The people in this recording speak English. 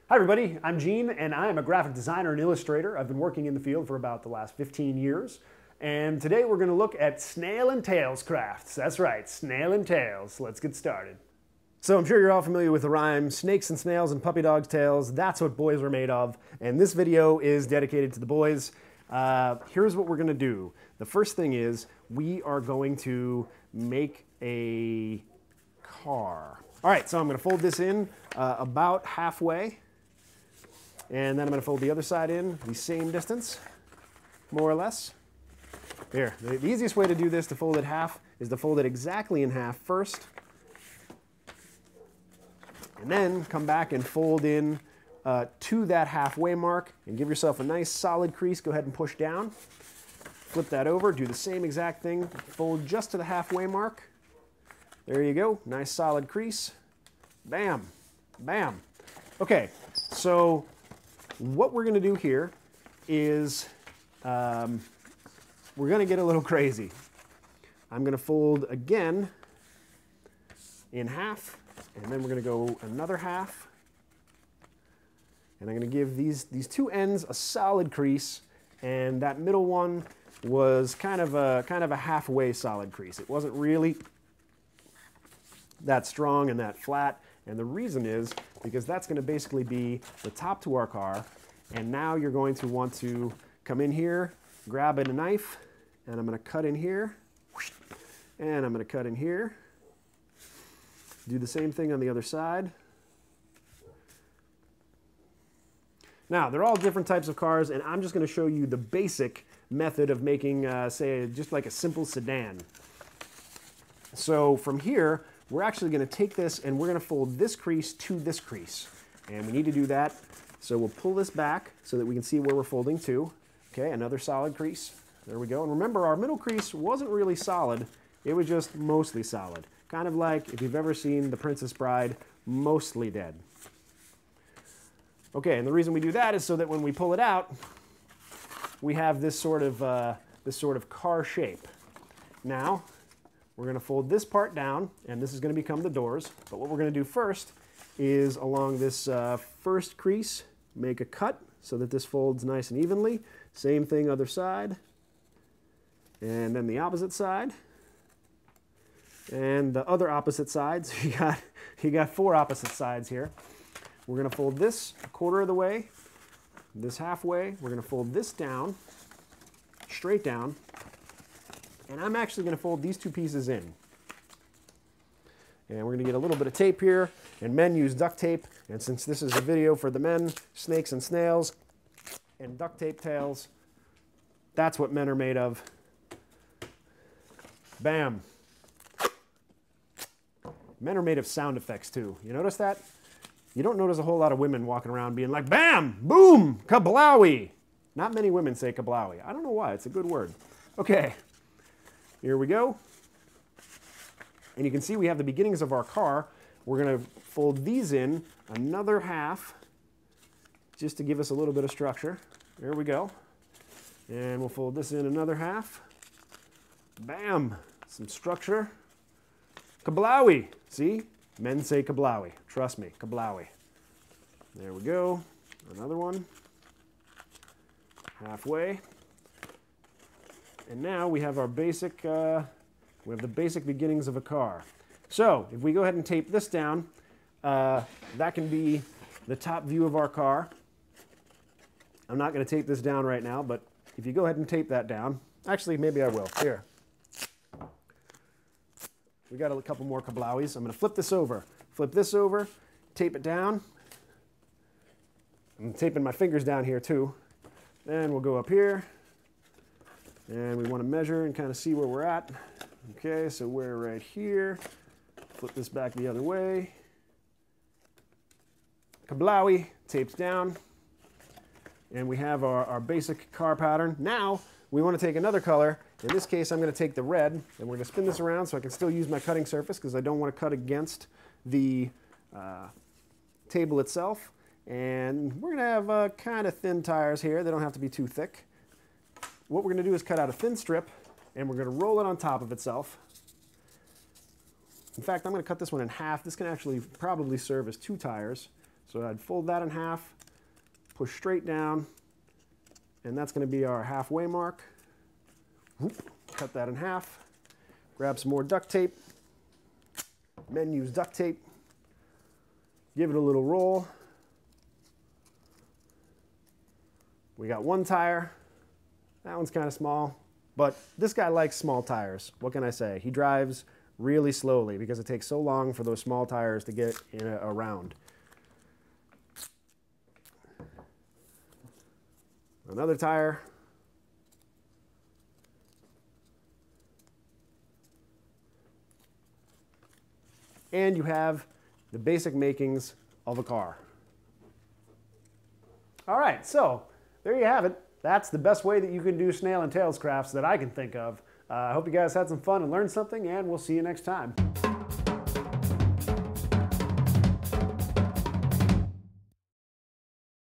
Hi everybody, I'm Gene and I am a graphic designer and illustrator. I've been working in the field for about the last 15 years. And today we're going to look at snail and tails crafts. That's right, snail and tails. Let's get started. So I'm sure you're all familiar with the rhyme, snakes and snails and puppy dogs' tails, that's what boys are made of. And this video is dedicated to the boys. Here's what we're going to do. The first thing is we are going to make a car. All right, so I'm going to fold this in about halfway. And then I'm going to fold the other side in the same distance, more or less. Here, the easiest way to do this, to fold it half, is to fold it exactly in half first. And then come back and fold in to that halfway mark and give yourself a nice solid crease. Go ahead and push down. Flip that over, do the same exact thing. Fold just to the halfway mark. There you go, nice solid crease. Bam, bam. Okay, so what we're going to do here is we're going to get a little crazy. I'm going to fold again in half, and then we're going to go another half. And I'm going to give these two ends a solid crease, and that middle one was kind of a halfway solid crease. It wasn't really that strong and that flat. And the reason is because that's going to basically be the top to our car. And now you're going to want to come in here, grab a knife, and I'm going to cut in here. And I'm going to cut in here. Do the same thing on the other side. Now, they're all different types of cars, and I'm just going to show you the basic method of making, say, just like a simple sedan. So from here, we're actually going to take this and we're going to fold this crease to this crease. And we need to do that. So we'll pull this back so that we can see where we're folding to. Okay, another solid crease. There we go. And remember, our middle crease wasn't really solid. It was just mostly solid. Kind of like if you've ever seen The Princess Bride, mostly dead. Okay, and the reason we do that is so that when we pull it out, we have this sort of car shape. Now, we're going to fold this part down, and this is going to become the doors. But what we're going to do first is along this first crease, make a cut so that this folds nice and evenly. Same thing other side. And then the opposite side. And the other opposite sides. You got four opposite sides here. We're going to fold this a quarter of the way, this halfway. We're going to fold this down, straight down. And I'm actually going to fold these two pieces in. And we're going to get a little bit of tape here. And men use duct tape. And since this is a video for the men, snakes and snails, and duct tape tails, that's what men are made of. Bam. Men are made of sound effects too. You notice that? You don't notice a whole lot of women walking around being like, bam, boom, kablowie. Not many women say kablowie. I don't know why. It's a good word. Okay. Here we go. And you can see we have the beginnings of our car. We're going to fold these in another half just to give us a little bit of structure. There we go. And we'll fold this in another half. Bam! Some structure. Kablowie! See? Men say kablowie. Trust me, kablowie. There we go. Another one. Halfway. And now we have our basic, the basic beginnings of a car. So if we go ahead and tape this down, that can be the top view of our car. I'm not going to tape this down right now, but if you go ahead and tape that down, actually maybe I will. Here. We got a couple more kablowies. I'm going to flip this over, tape it down. I'm taping my fingers down here too. Then we'll go up here. And we want to measure and kind of see where we're at. Okay, so we're right here. Flip this back the other way. Kablowie, tapes down. And we have our basic car pattern. Now, we want to take another color. In this case, I'm going to take the red, and we're going to spin this around so I can still use my cutting surface because I don't want to cut against the table itself. And we're going to have kind of thin tires here. They don't have to be too thick. What we're going to do is cut out a thin strip, and we're going to roll it on top of itself. In fact, I'm going to cut this one in half. This can actually probably serve as 2 tires. So So I'd fold that in half, push straight down, and that's going to be our halfway mark. Whoop, cut that in half, grab some more duct tape. Men use duct tape. Give it a little roll. We got one tire. That one's kind of small, but this guy likes small tires. What can I say? He drives really slowly because it takes so long for those small tires to get around. Another tire. And you have the basic makings of a car. All right, so there you have it. That's the best way that you can do snail and tails crafts that I can think of. I hope you guys had some fun and learned something, and we'll see you next time.